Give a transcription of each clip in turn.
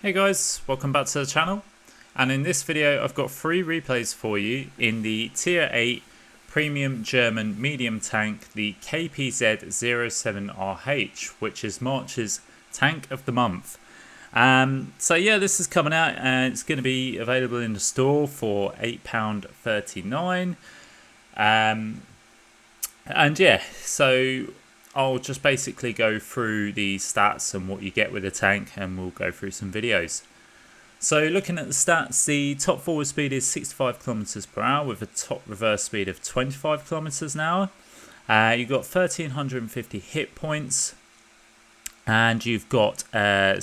Hey guys, welcome back to the channel, and in this video I've got 3 replays for you in the Tier 8 Premium German Medium Tank, the KPZ 07RH, which is March's Tank of the Month. So yeah, this is coming out and it's going to be available in the store for £8.39. And yeah, so I'll just basically go through the stats and what you get with the tank, and we'll go through some videos. So looking at the stats, the top forward speed is 65 kilometers per hour with a top reverse speed of 25 kilometers an hour. You've got 1350 hit points, and you've got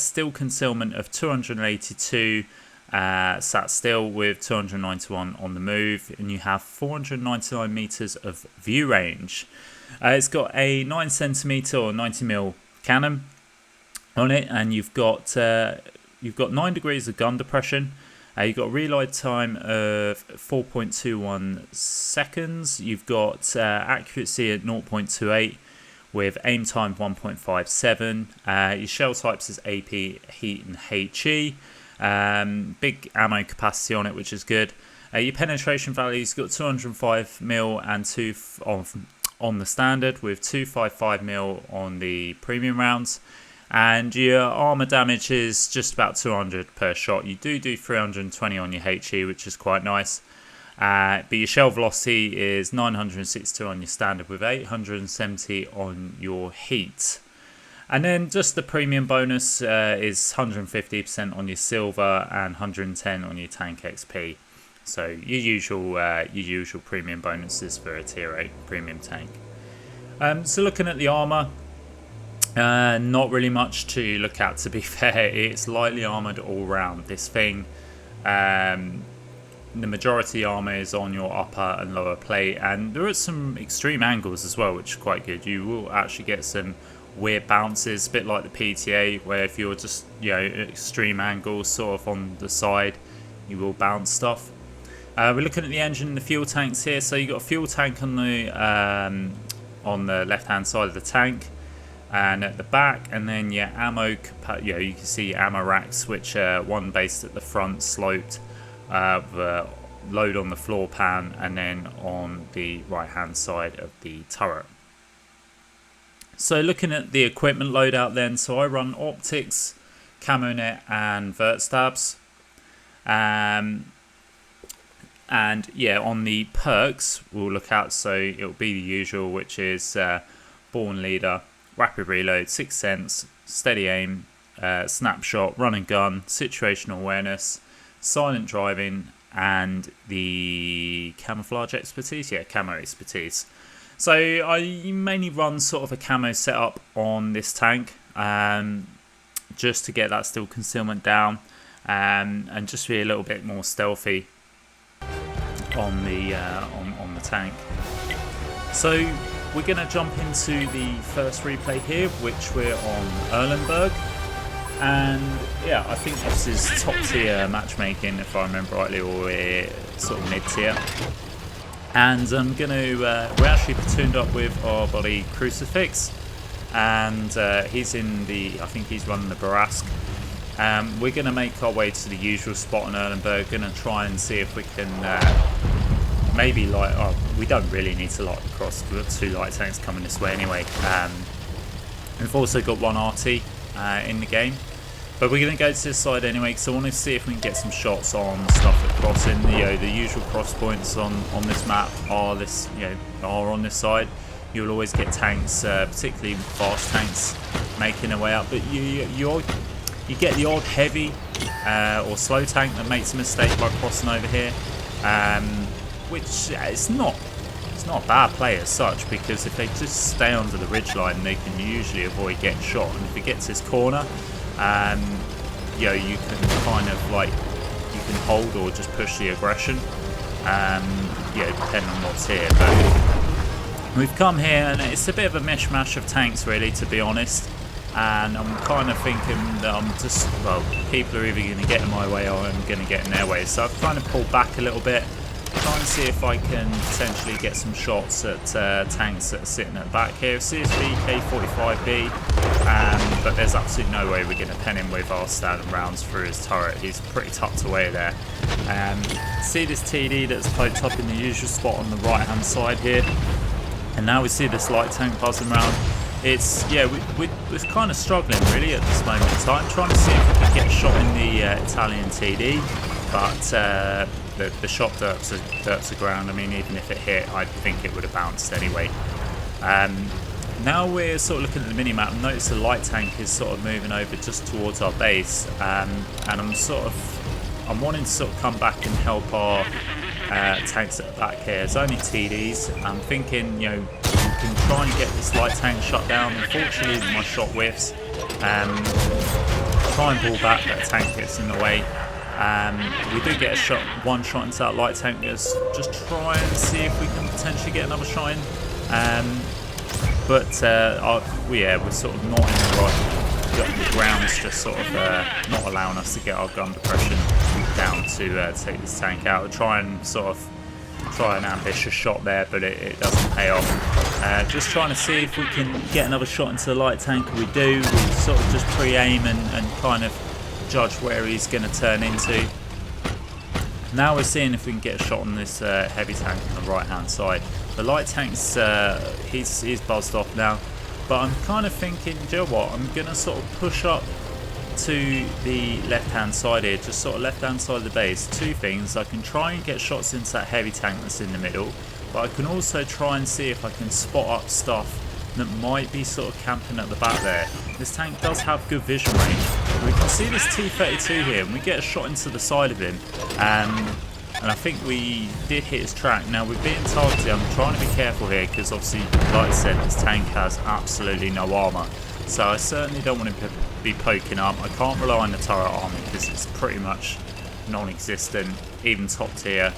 still concealment of 282 sat still with 291 on the move, and you have 499 meters of view range. It's got a 9cm or 90mm cannon on it, and you've got 9 degrees of gun depression. You've got a reload time of 4.21 seconds. You've got accuracy at 0.28 with aim time 1.57. Your shell types is AP, heat, and HE. Big ammo capacity on it, which is good. Your penetration values got 205mm and 2 on the standard, with 255mm on the premium rounds, and your armor damage is just about 200 per shot. You do 320 on your HE, which is quite nice, but your shell velocity is 962 on your standard with 870 on your heat. And then just the premium bonus is 150% on your silver and 110 on your tank XP. So your usual premium bonuses for a Tier 8 premium tank. So looking at the armour, not really much to look at, to be fair. It's lightly armoured all round. This thing, the majority armour is on your upper and lower plate, and there are some extreme angles as well, which is quite good. You will actually get some weird bounces, a bit like the PTA, where if you're just, extreme angles sort of on the side, you will bounce stuff. We're looking at the engine and the fuel tanks here. So you've got a fuel tank on the left hand side of the tank and at the back, and then your ammo, you can see your ammo racks, which are one based at the front, sloped, the load on the floor pan, and then on the right hand side of the turret. So looking at the equipment loadout then, so I run optics, camo net, and vert stabs. And yeah, on the perks we'll look at, so it'll be the usual, which is born leader, rapid reload, 6th sense, steady aim, snapshot, run and gun, situational awareness, silent driving, and the camouflage expertise. Yeah, camo expertise. So I mainly run sort of a camo setup on this tank, just to get that still concealment down, and just be a little bit more stealthy on the tank. So we're going to jump into the first replay here, which we're on Erenberg, and yeah, I think this is top tier matchmaking if I remember rightly, or we're sort of mid tier. And I'm going to we're actually platooned up with our buddy Crucifix, and he's in the, I think he's running the Barask. We're going to make our way to the usual spot on Erenberg. Going to try and see if we can maybe light. Oh, we don't really need to light the cross. We've got 2 light tanks coming this way anyway. We've also got 1 RT in the game, but we're going to go to this side anyway because I want to see if we can get some shots on stuff at crossing. The usual cross points on this map are on this side. You'll always get tanks, particularly fast tanks, making their way up, but you get the odd heavy or slow tank that makes a mistake by crossing over here, which it's not a bad play as such, because if they just stay under the ridgeline, they can usually avoid getting shot. And if it gets this corner, you can kind of you can hold or just push the aggression, depending on what's here. But we've come here and it's a bit of a mishmash of tanks, really, to be honest. And I'm kind of thinking that people are either going to get in my way or I'm going to get in their way. So I've kind of pulled back a little bit, try and see if I can potentially get some shots at tanks that are sitting at the back here. CSV K45B, but there's absolutely no way we're going to pen him with our standard rounds through his turret. He's pretty tucked away there. See this TD that's poked up in the usual spot on the right hand side here, and now we see this light tank buzzing around. It's, yeah, we're kind of struggling really at this moment in time, trying to see if we can get a shot in the Italian TD, but the shot derps the ground. I mean, even if it hit, I think it would have bounced anyway. Now we're sort of looking at the mini-map, and notice the light tank is sort of moving over just towards our base, and I'm wanting to sort of come back and help our tanks at the back here. It's only TDs. I'm thinking, you know, we can try and get this light tank shut down. Unfortunately, my shot whiffs. Try and ball back, that tank gets in the way. We do get one shot into that light tank. Let's just try and see if we can potentially get another shot in. But we're sort of not in the right. The ground's just sort of not allowing us to get our gun depression down to take this tank out. We'll try and try an ambitious shot there, but it doesn't pay off. Just trying to see if we can get another shot into the light tank. We do. We sort of just pre-aim and kind of judge where he's going to turn into. Now we're seeing if we can get a shot on this heavy tank on the right hand side. The light tank's he's buzzed off now, but I'm kind of thinking, do you know what, I'm going to sort of push up to the left hand side here, just sort of left hand side of the base. Two things: I can try and get shots into that heavy tank that's in the middle, but I can also try and see if I can spot up stuff that might be sort of camping at the back there. This tank does have good vision range. We can see this T-32 here, and we get a shot into the side of him, and I think we did hit his track. Now we're being targeted. I'm trying to be careful here because obviously, like I said, this tank has absolutely no armour, so I certainly don't want him to be poking up. I can't rely on the turret armour because it's pretty much non-existent. Even top tier,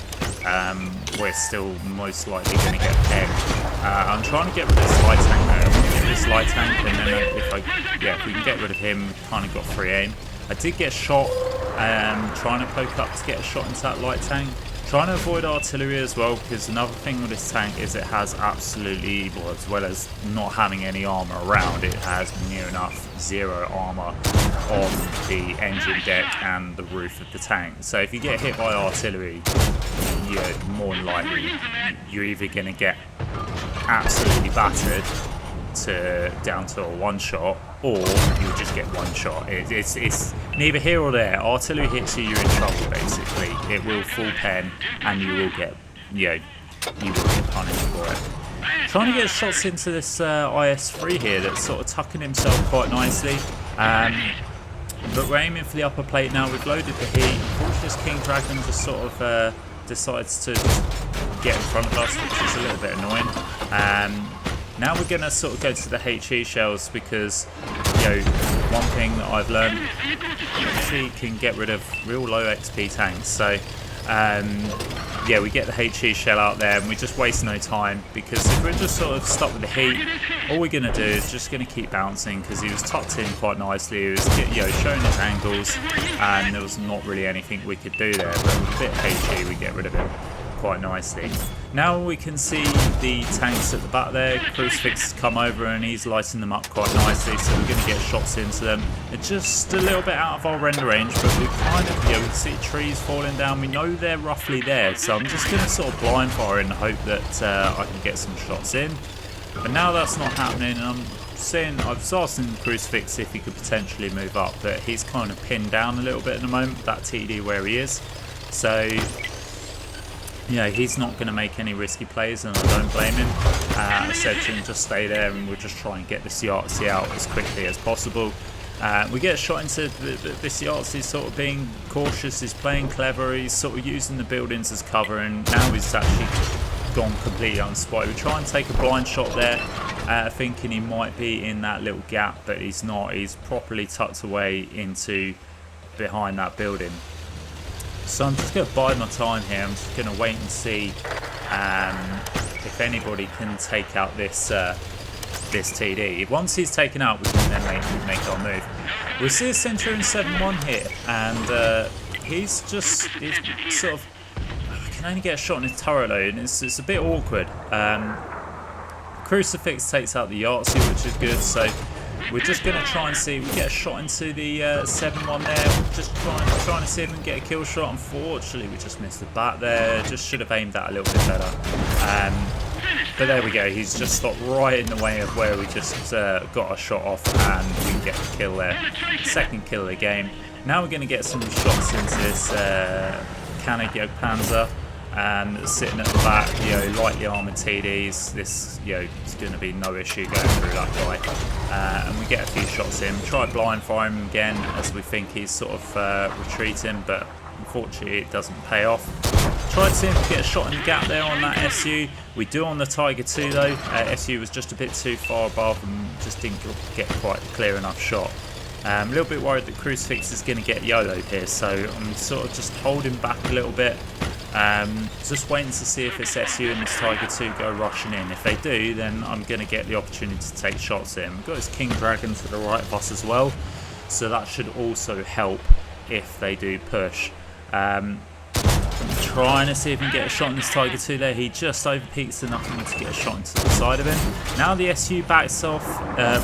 we're still most likely going to get penned. I'm trying to get rid of this light tank now. I want to get this light tank, and then if we can get rid of him, we've kind of got free aim. I did get shot trying to poke up to get a shot into that light tank. Trying to avoid artillery as well, because another thing with this tank is it has absolutely, well, as well as not having any armour around, it has near enough zero armour on the engine deck and the roof of the tank. So if you get hit by artillery, you're more than likely you're either going to get absolutely battered down to a one shot, or you'll just get one shot. It's neither here or there. Artillery hits you, you're in trouble basically. It will full pen, and you will get, you will get punished for it. Trying to get shots into this IS-3 here that's sort of tucking himself quite nicely. But we're aiming for the upper plate now. We've loaded the heat. Unfortunately, this King Dragon just sort of decides to get in front of us, which is a little bit annoying. Now we're going to sort of go to the HE shells because, one thing that I've learned, HE can get rid of real low XP tanks. So, we get the HE shell out there and we just waste no time, because if we're just sort of stuck with the heat, all we're going to do is just going to keep bouncing, because he was tucked in quite nicely. He was showing his angles, and there was not really anything we could do there. But with a bit of HE, we get rid of him quite nicely. Now we can see the tanks at the back there. Crucifix has come over and he's lighting them up quite nicely, so we're going to get shots into them. They're just a little bit out of our render range, but we kind of, we can see trees falling down. We know they're roughly there, so I'm just going to sort of blind fire in the hope that I can get some shots in. But now that's not happening, and I was asking Crucifix if he could potentially move up, but he's kind of pinned down a little bit at the moment, that TD where he is. So he's not going to make any risky plays, and I don't blame him. I said to him, just stay there and we'll just try and get this Yahtzee out as quickly as possible. We get a shot into this Yahtzee sort of being cautious, he's playing clever, he's sort of using the buildings as cover, and now he's actually gone completely unspotted. We try and take a blind shot there, thinking he might be in that little gap, but he's not. He's properly tucked away into behind that building. So I'm just going to bide my time here. I'm just going to wait and see if anybody can take out this this TD. Once he's taken out, we can then make our move. We see a Centurion 7-1 here, and he's sort of, can only get a shot on his turret though, and it's a bit awkward. Crucifix takes out the Yahtzee, which is good, so we're just going to try and see if we get a shot into the 7-1 there. We're just trying to see if we can get a kill shot. Unfortunately, we just missed the bat there. Just should have aimed that a little bit better. But there we go. He's just stopped right in the way of where we just got a shot off, and we can get the kill there. Second kill of the game. Now we're going to get some shots into this Kanagyo Panzer. Sitting at the back, lightly armoured TDs. This, is going to be no issue going through that guy. And we get a few shots in. Try blind fire him again as we think he's sort of retreating, but unfortunately it doesn't pay off. Tried to see if we get a shot in the gap there on that SU. We do on the Tiger 2 though. SU was just a bit too far above and just didn't get quite a clear enough shot. A little bit worried that Crucifix is going to get YOLO'd here, so I'm sort of just holding back a little bit. Just waiting to see if this SU and this Tiger 2 go rushing in. If they do, then I'm going to get the opportunity to take shots in. We've got his King Dragon to the right of us as well, so that should also help if they do push. Trying to see if we can get a shot on this Tiger 2 there. He just overpeaks enough for me to get a shot into the side of him. Now the SU backs off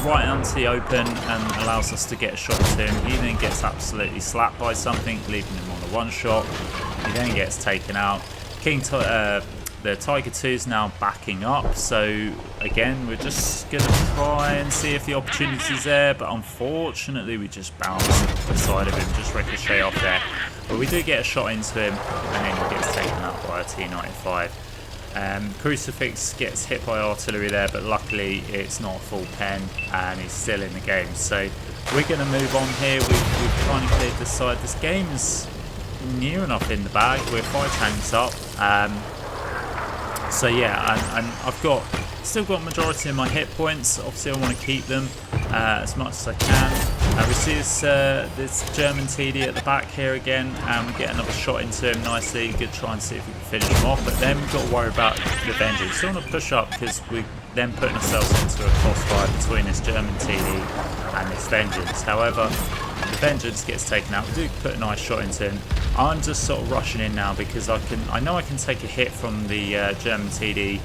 right onto the open and allows us to get a shot into him. He then gets absolutely slapped by something, leaving him on a one shot. He then gets taken out. The Tiger 2 is now backing up, so again we're just going to try and see if the opportunity's there, but unfortunately we just bounce the side of him, just ricochet off there. But we do get a shot into him, and then he gets taken out by a T95. Crucifix gets hit by artillery there, but luckily it's not a full pen and he's still in the game. So we're going to move on here. We've kind of cleared this side. This game is near enough in the bag. We're 5 tanks up. So yeah, and I've still got majority of my hit points. Obviously I want to keep them as much as I can. We see this German TD at the back here again, and we get another shot into him nicely. Good try and see if we can finish him off, but then we've got to worry about the Vengeance. Still want to push up because we're then putting ourselves into a crossfire between this German TD and this Vengeance. However, the Vengeance gets taken out. We do put a nice shot into him. I'm just sort of rushing in now because I know I can take a hit from the German TD.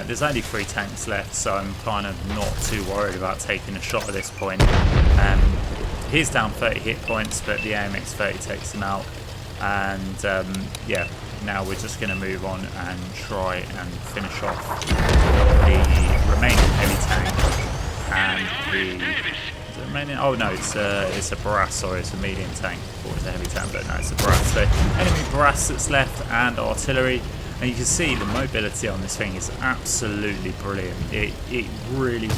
There's only 3 tanks left, so I'm kind of not too worried about taking a shot at this point. He's down 30 hit points, but the AMX 30 takes him out. And yeah, now we're just going to move on and try and finish off the remaining heavy tank and the remaining. Oh no, it's a Brass. Sorry, it's a medium tank. Or it's a heavy tank, but no, it's a Brass. So enemy Brass that's left and artillery. And you can see the mobility on this thing is absolutely brilliant. It really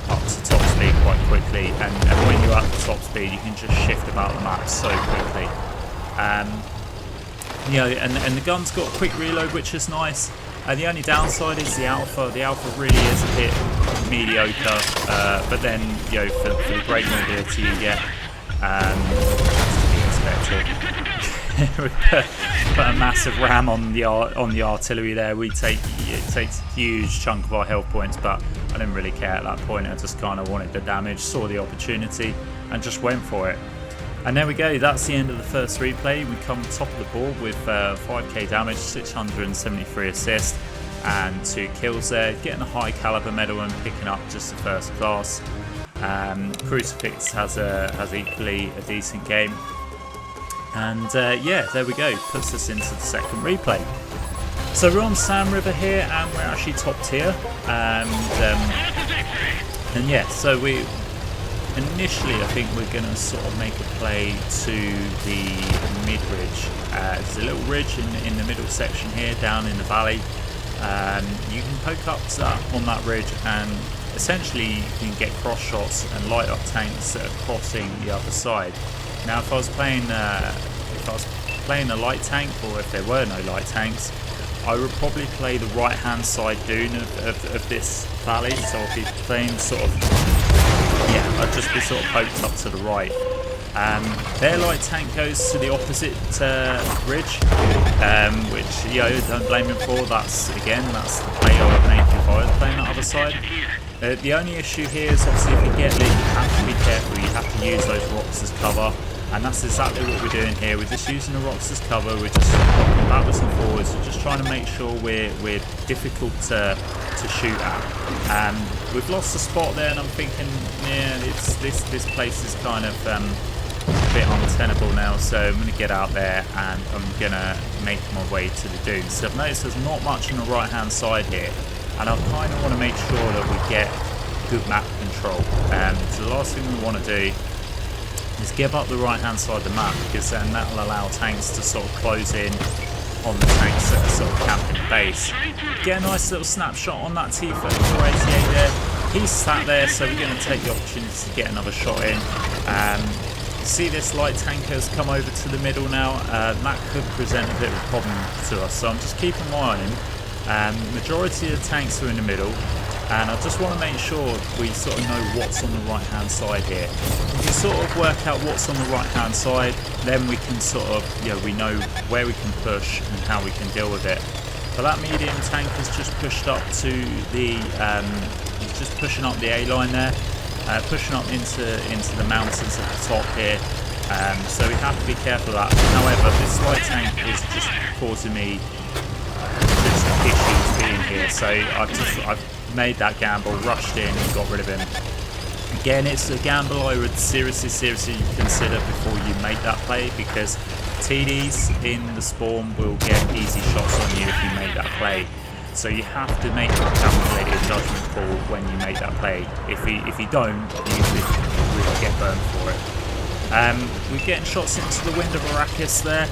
up to top speed quite quickly, and when you're at the top speed you can just shift about the map so quickly. And the gun's got a quick reload, which is nice. The only downside is the Alpha. The Alpha really is a bit mediocre, but then for the great mobility you get, that's to be expected. We put a massive ram on the artillery there. It takes a huge chunk of our health points, but I didn't really care at that point. I just kind of wanted the damage, saw the opportunity, and just went for it. And there we go. That's the end of the first replay. We come top of the board with 5k damage, 673 assists, and 2 kills there. Getting a high caliber medal and picking up just the first class. Crucifix has equally a decent game. And yeah, there we go, puts us into the second replay. So we're on Sam River here, and we're actually top tier. And yeah, so we initially I think we're going to sort of make a play to the mid ridge. There's a little ridge in the middle section here, down in the valley. You can poke up to that on that ridge, and essentially you can get cross shots and light up tanks that are crossing the other side. Now, if I was playing a light tank, or if there were no light tanks, I would probably play the right-hand side dune of this valley. So I'd be playing sort of, yeah, I'd just be sort of poked up to the right. Their light tank goes to the opposite ridge, which don't blame him for. That's the play I would make if I was playing that other side. The only issue here is obviously if you get lit, you have to be careful. You have to use those rocks as cover. And that's exactly what we're doing here. We're just using the rocks as cover. We're just rocking backwards and forwards. We're just trying to make sure we're difficult to shoot at. We've lost the spot there, and I'm thinking, yeah, this place is kind of a bit untenable now. So I'm going to get out there and I'm going to make my way to the dunes. So I've noticed there's not much on the right hand side here, and I kind of want to make sure that we get good map control. So the last thing we want to do is give up the right hand side of the map, because then that will allow tanks to sort of close in on the tanks that are sort of camping the base. Get a nice little snapshot on that T-3488 there. He's sat there, so we're going to take the opportunity to get another shot in. You see this light tanker has come over to the middle now. That could present a bit of a problem to us, so I'm just keeping my eye on him. Majority of the tanks are in the middle, and I just want to make sure we sort of know what's on the right hand side here. If we sort of work out what's on the right hand side, then we can sort of, we know where we can push and how we can deal with it. But that medium tank has just pushed up to the, he's just pushing up the A line there, pushing up into the mountains at the top here. So we have to be careful of that. However, this light tank is just causing me just issues being here. So I've made that gamble, rushed in and got rid of him. Again, it's a gamble I would seriously consider before you make that play, because TDs in the spawn will get easy shots on you if you make that play. So you have to make a calculated judgment call when you make that play. If you don't, you really get burned for it. We're getting shots into the wind of Arrakis there.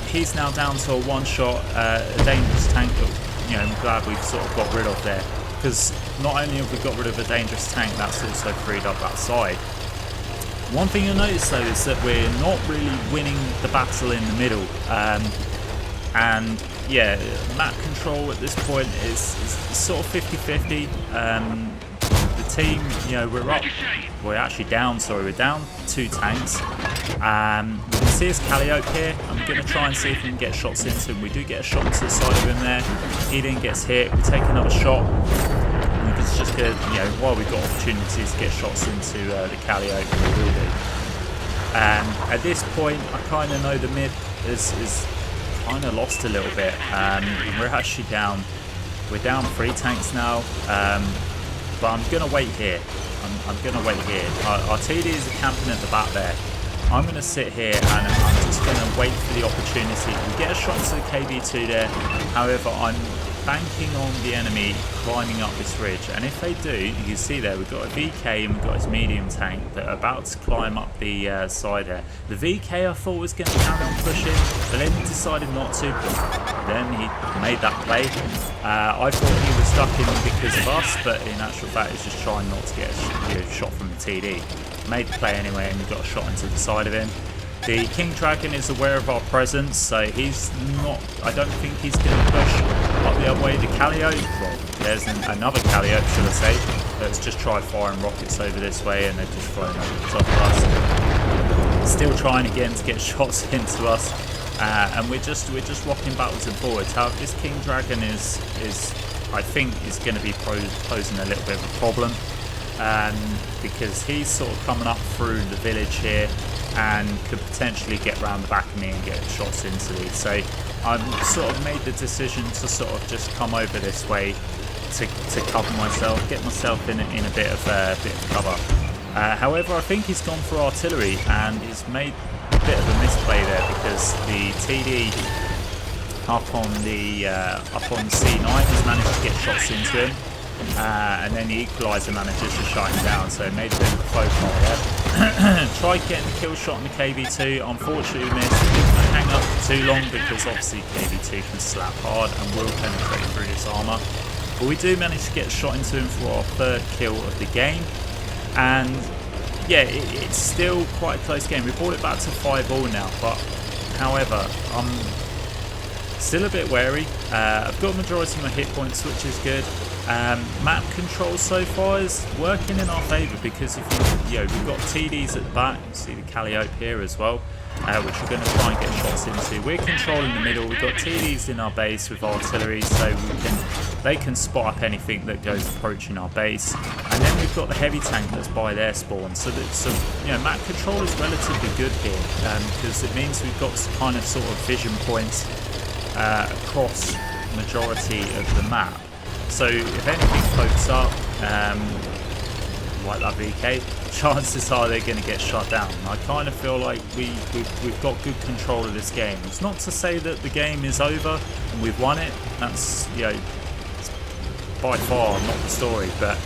He's now down to a one shot, a dangerous tank that, I'm glad we've sort of got rid of there, because not only have we got rid of a dangerous tank, that's also freed up that side. One thing you'll notice though is that we're not really winning the battle in the middle, and yeah, map control at this point is sort of 50-50. The team, we're actually down, we're down 2 tanks. We can see his Calliope here. I'm going to try and see if we can get shots into him. We do get a shot to the side of him there. He then gets hit. We take another shot. And it's just good, while we've got opportunities to get shots into the Calliope, we will do. At this point, I kind of know the mid is kind of lost a little bit. We're actually down. We're down 3 tanks now. But I'm going to wait here. I'm going to wait here. Our TDs are camping at the back there. I'm going to sit here and I'm just going to wait for the opportunity. We get a shot to the KB2 there. However, I'm banking on the enemy climbing up this ridge. And if they do, you can see there, we've got a VK and we've got his medium tank that are about to climb up the side there. The VK I thought was going to carry on pushing, but then he decided not to. Then he made that play. I thought he was stuck in because of us, but in actual fact he's just trying not to get a shot from the TD. Made the play anyway, and we got a shot into the side of him. The King Dragon is aware of our presence, so he's not, I don't think he's going to push up the other way. The Calliope, well, there's another Calliope, should I say, that's just tried firing rockets over this way, and they've just flown over the top of us. Still trying again to get shots into us. And we're just rocking backwards and forwards. However, this King Dragon is I think is going to be posing a little bit of a problem, because he's sort of coming up through the village here and could potentially get round the back of me and get shots into these. So I've sort of made the decision to sort of just come over this way to cover myself, get myself in a bit of cover. However, I think he's gone for artillery and he's made a bit of a misplay there, because the TD up on the C9 has managed to get shots into him, and then the equaliser manages to shut him down, so it made a bit of a faux pas there. Tried getting the kill shot on the KB2, unfortunately we missed. Didn't hang up for too long because obviously KB2 can slap hard and will penetrate through this armour. But we do manage to get a shot into him for our 3rd kill of the game, and yeah, it's still quite a close game. We brought it back to 5-all now, but however, I'm still a bit wary. I've got a majority of my hit points, which is good. Map control so far is working in our favour because if we've got TDs at the back. You see the Calliope here as well, which we're going to try and get shots into. We're controlling the middle. We've got TDs in our base with artillery, so they can spot up anything that goes approaching our base. And then we've got the heavy tank that's by their spawn. So map control is relatively good here because it means we've got kind of sort of vision points across majority of the map. So if anything pokes up, like that VK, chances are they're going to get shut down. I kind of feel like we've got good control of this game. It's not to say that the game is over and we've won it. That's by far not the story. But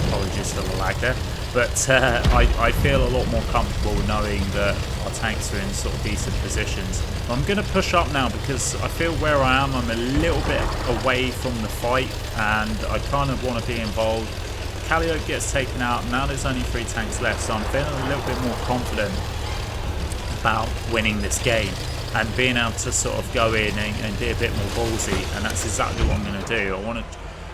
apologies for the lag there. But I feel a lot more comfortable knowing that our tanks are in sort of decent positions. I'm going to push up now because I feel where I am, I'm a little bit away from the fight and I kind of want to be involved. Calliope gets taken out, now there's only 3 tanks left, so I'm feeling a little bit more confident about winning this game and being able to sort of go in and be a bit more ballsy, and that's exactly what I'm going to do. I want to.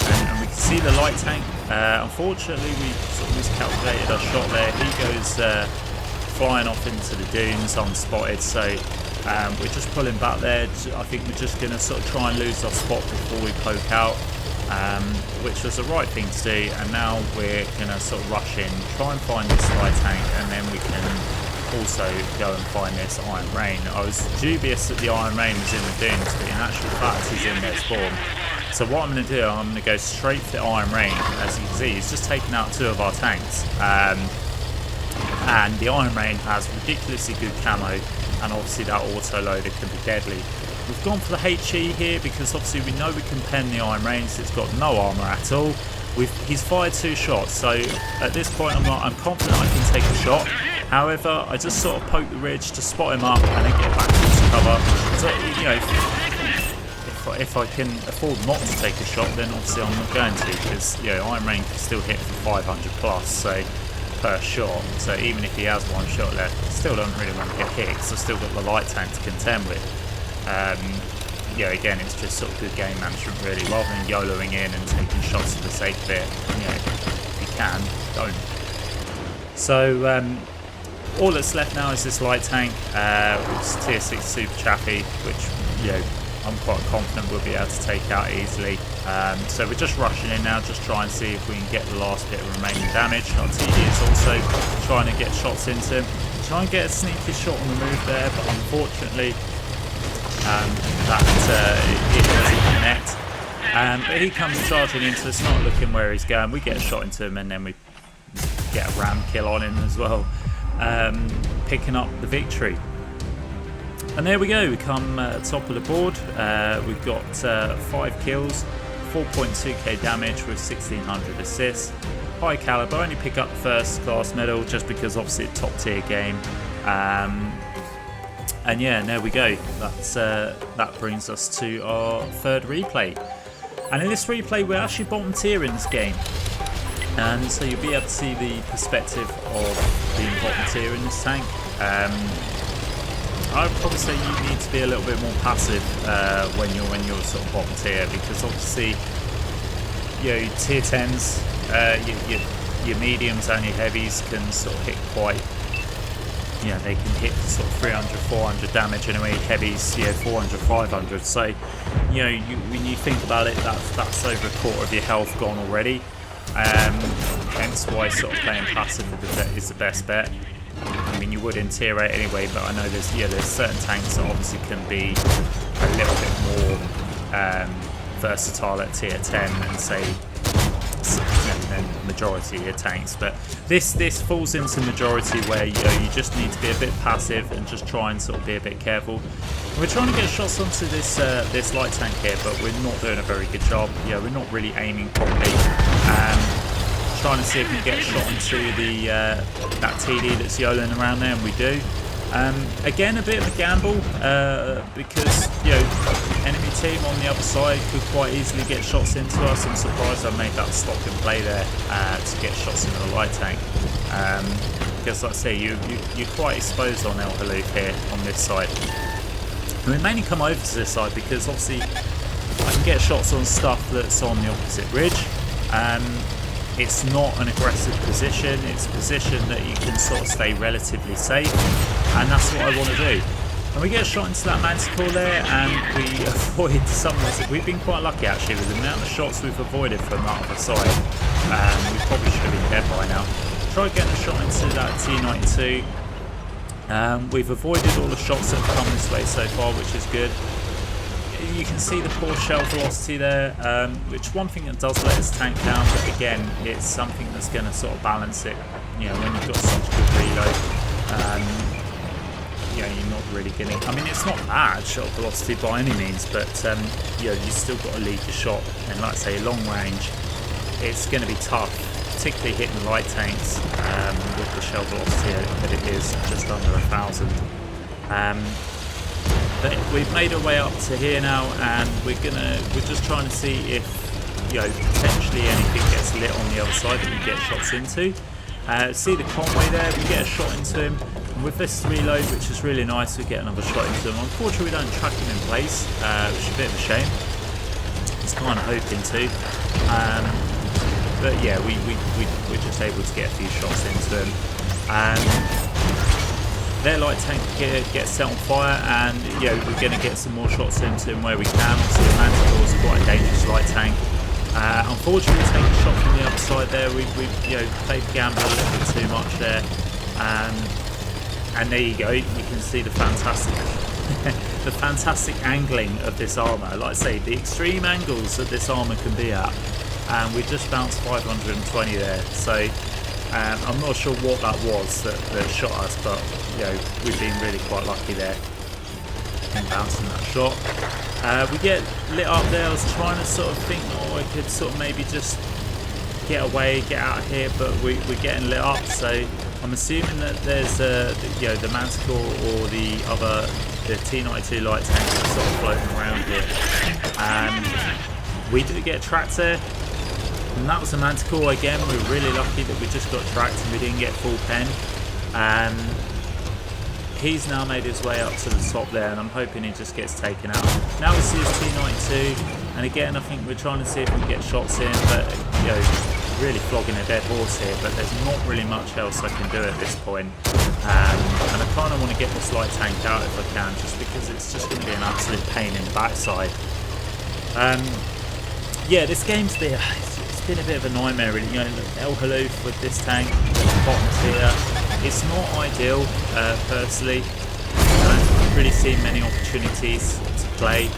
And we can see the light tank. Unfortunately, we sort of miscalculated our shot there. He goes flying off into the dunes unspotted. So we're just pulling back there. I think we're just going to sort of try and lose our spot before we poke out, which was the right thing to do. And now we're going to sort of rush in, try and find this light tank, and then we can also go and find this Iron Rain. I was dubious that the Iron Rain was in the dunes, but in actual fact he's in their spawn. So what I'm going to do, I'm going to go straight for the Iron Rain. As you can see, he's just taken out 2 of our tanks. And the Iron Rain has ridiculously good camo, and obviously that auto loader can be deadly. We've gone for the HE here because obviously we know we can pen the Iron Rain, so it's got no armour at all. He's fired 2 shots, so at this point I'm confident I can take a shot. However, I just sort of poke the ridge to spot him up and then get back into cover. So, if I can afford not to take a shot, then obviously I'm not going to, because Iron Rain can still hit for 500 plus, so per shot. So even if he has 1 shot left, I still don't really want to get hit because I've still got the light tank to contend with. Again, it's just sort of good game management really, rather than YOLOing in and taking shots for the sake of it. If you can, don't. So all that's left now is this light tank, which is tier 6 super chaffy, which I'm quite confident we'll be able to take out easily. So we're just rushing in now, just try and see if we can get the last bit of remaining damage. Our TD is also trying to get shots into him. Try and get a sneaky shot on the move there, but unfortunately it doesn't connect. But he comes charging into us, not looking where he's going. We get a shot into him and then we get a ram kill on him as well, picking up the victory. And there we go, we come top of the board. We've got 5 kills, 4.2k damage with 1600 assists. High caliber, only pick up the first class medal just because obviously it's a top tier game. And yeah, there we go. That brings us to our 3rd replay. And in this replay, we're actually bottom tier in this game. And so you'll be able to see the perspective of being bottom tier in this tank. I would probably say you need to be a little bit more passive when you're sort of bottom tier, because obviously tier 10s, your mediums and your heavies can sort of hit quite, they can hit sort of 300, 400 damage anyway. Heavies, 400, 500. So when you think about it, that's over a quarter of your health gone already. Hence why sort of playing passive is the best bet. I mean, you would in tier 8 anyway, but I know there's certain tanks that obviously can be a little bit more versatile at tier 10 and say than majority of your tanks. But this falls into majority where you just need to be a bit passive and just try and sort of be a bit careful. And we're trying to get shots onto this light tank here, but we're not doing a very good job. We're not really aiming properly. Trying to see if we can get a shot into that TD that's YOLOing around there, and we do. Again, a bit of a gamble because enemy team on the other side could quite easily get shots into us. I'm surprised I made that stop and play there to get shots into the light tank. Because like I say, you're quite exposed on El Haloof here on this side. And we mainly come over to this side because obviously I get shots on stuff that's on the opposite ridge. It's not an aggressive position, it's a position that you can sort of stay relatively safe, and that's what I want to do. And we get a shot into that manticore there, and we avoid some of it. We've been quite lucky actually with the amount of shots we've avoided from that other side. We probably should have been dead by now. Try getting a shot into that T92. We've avoided all the shots that have come this way so far, which is good. You can see the poor shell velocity there, which one thing that does let his tank down, but again, it's something that's going to sort of balance it. You know, when you've got such good reload, you know, you're not really getting. I mean, it's not bad shot velocity by any means, but you know, you still got to lead your shot, and like I say, long range, it's going to be tough, particularly hitting light tanks with the shell velocity that it is just under 1,000. But we've made our way up to here now, and we're just trying to see if, you know, potentially anything gets lit on the other side that we get shots into. See the Conway there, we get a shot into him. And with this reload, which is really nice, we get another shot into him. Unfortunately, we don't track him in place, which is a bit of a shame. I was kind of hoping to. But yeah, we're just able to get a few shots into him. Their light tank gets set on fire, and you know, we're going to get some more shots into him where we can. Obviously, the Manticore is quite a dangerous light tank. Unfortunately, we take a shot from the other side there. We've you know, played the gamble a little bit too much there, and there you go. You can see the fantastic, the fantastic angling of this armour. Like I say, the extreme angles that this armour can be at, and we just bounced 520 there. So. I'm not sure what that was that shot us, but you know, we've been really quite lucky there in bouncing that shot. We get lit up there. I was trying to sort of think, oh, I could sort of maybe just get away, get out of here, but we're getting lit up. So I'm assuming that there's you know, the Manticore or the T92 light tank that's sort of floating around here. We do get tracked there. And that was a Manticore again. We were really lucky that we just got tracked and we didn't get full pen. He's now made his way up to the top there, and I'm hoping he just gets taken out. Now we see his T92, and again I think we're trying to see if we can get shots in, but you know, really flogging a dead horse here. But there's not really much else I can do at this point. And I kind of want to get this light tank out if I can, just because it's just going to be an absolute pain in the backside. Yeah, this game's been a bit of a nightmare really. You know, El Haloof with this tank at the bottom tier, it's not ideal personally. I haven't really seen many opportunities to play,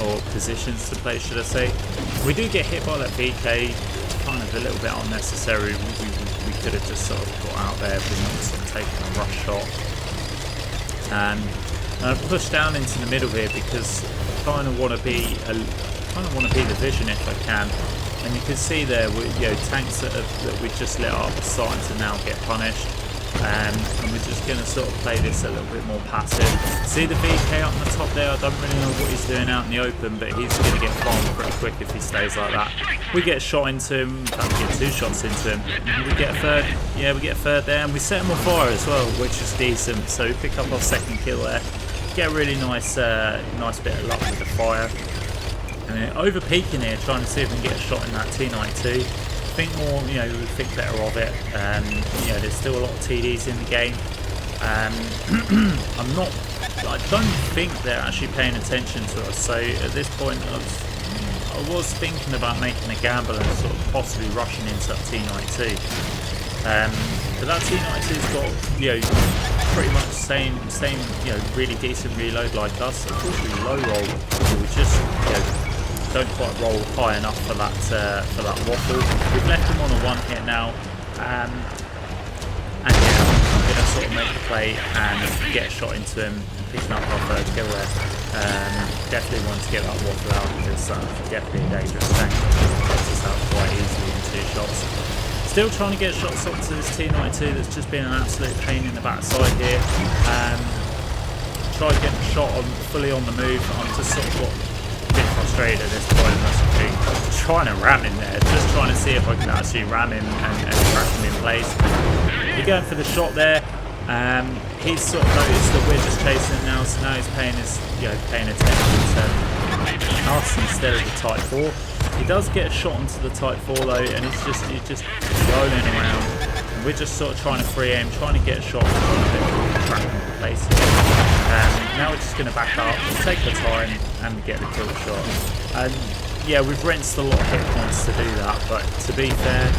or positions to play should I say. We do get hit by that VK, kind of a little bit unnecessary. We could have just sort of got out there if we're not sort of taking a rush shot. And I've pushed down into the middle here because I kind of want to be the vision if I can. And you can see there, you know, tanks that we just lit up are starting to now get punished, and we're just going to sort of play this a little bit more passive. See the VK up on the top there? I don't really know what he's doing out in the open, but he's going to get farmed pretty quick if he stays like that. We get a shot into him, in fact we get two shots into him. We get a third, yeah, we get a third there, and we set him on fire as well, which is decent. So we pick up our second kill there. Get a really nice bit of luck with the fire. And over peaking here, trying to see if we can get a shot in that T92. Think more, you know, we think better of it. You know, there's still a lot of TDs in the game. I don't think they're actually paying attention to us. So at this point, I was thinking about making a gamble and sort of possibly rushing into that T92. But that T92's got, you know, pretty much same, you know, really decent reload like us. Unfortunately, low roll. We just, you know, don't quite roll high enough for that waffle. We've left him on a one hit now, and yeah, I'm going to sort of make the play and get a shot into him, picking up our third kill there. Definitely want to get that waffle out because that's definitely a dangerous tank. Gets us out quite easily in two shots. Still trying to get shots up to this T92 that's just been an absolute pain in the backside here. Try getting a shot on fully on the move. I'm just sort of a bit frustrated at this point. I'm trying to ram him there, just trying to see if I can actually ram him and track him in place. We're going for the shot there. He's sort of noticed that we're just chasing him now, so now he's paying attention to us instead of the Type 4. He does get a shot into the Type 4 though, and he's just rolling around. And we're just sort of trying to free aim, trying to get a shot from the track in place. Now we're just going to back up, take the time, and get the kill shot. And yeah, we've rinsed a lot of hit points to do that, but to be fair,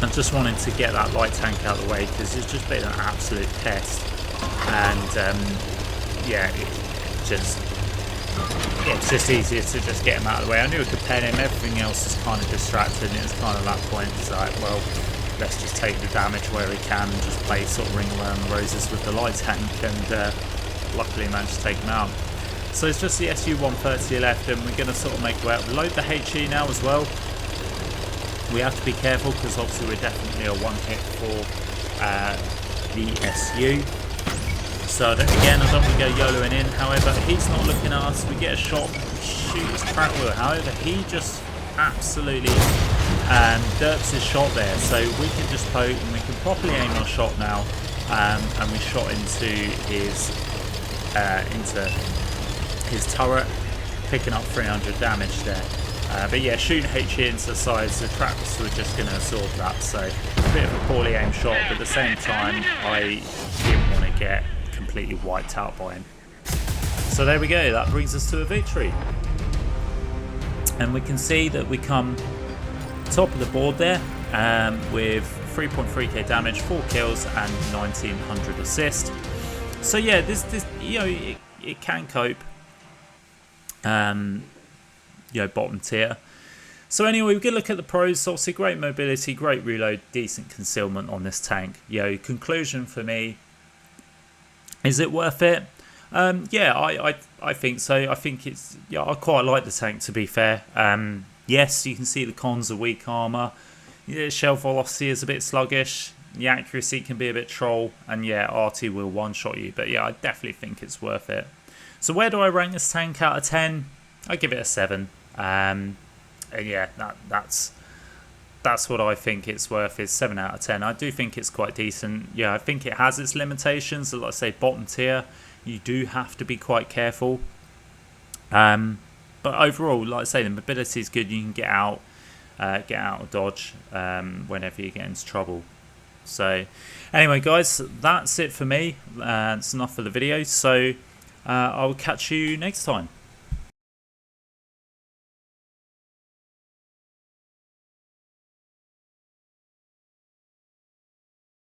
I'm just wanting to get that light tank out of the way because it's just been an absolute pest. And yeah, it's just easier to just get him out of the way. I knew I could pen him, everything else is kind of distracted, and it's kind of that point, it's like, well, let's just take the damage where we can and just play sort of ring around the roses with the light tank, and luckily managed to take him out. So it's just the SU-130 left, and we're going to sort of make way up. Load the HE now as well. We have to be careful because obviously we're definitely a one hit for the SU. So again, I don't want to go YOLOing in. However, he's not looking at us. We get a shot, shoot his crack wheel. However, he just absolutely derps his shot there. So we can just poke and we can properly aim our shot now. And we shot into his turret, picking up 300 damage there. But yeah, shooting HE into the sides, the traps were just going to absorb that. So a bit of a poorly aimed shot, but at the same time, I didn't want to get completely wiped out by him. So there we go, that brings us to a victory. And we can see that we come top of the board there with 3.3k damage, 4 kills and 1900 assist. So yeah, this you know, it can cope. You know, bottom tier. So anyway, we can look at the pros. Obviously, great mobility, great reload, decent concealment on this tank. You know, conclusion for me, is it worth it? Yeah, I think so. I think it's, yeah, I quite like the tank, to be fair. Yes, you can see the cons of weak armor. Yeah, shell velocity is a bit sluggish. The accuracy can be a bit troll, and yeah, RT will one-shot you. But yeah, I definitely think it's worth it. So where do I rank this tank out of 10? I give it a 7. And yeah, that's what I think it's worth, is 7 out of 10. I do think it's quite decent. Yeah, I think it has its limitations. Like I say, bottom tier, you do have to be quite careful. But overall, like I say, the mobility is good. You can get out of dodge whenever you get into trouble. So anyway, guys, that's it for me. It's enough for the video. So I'll catch you next time.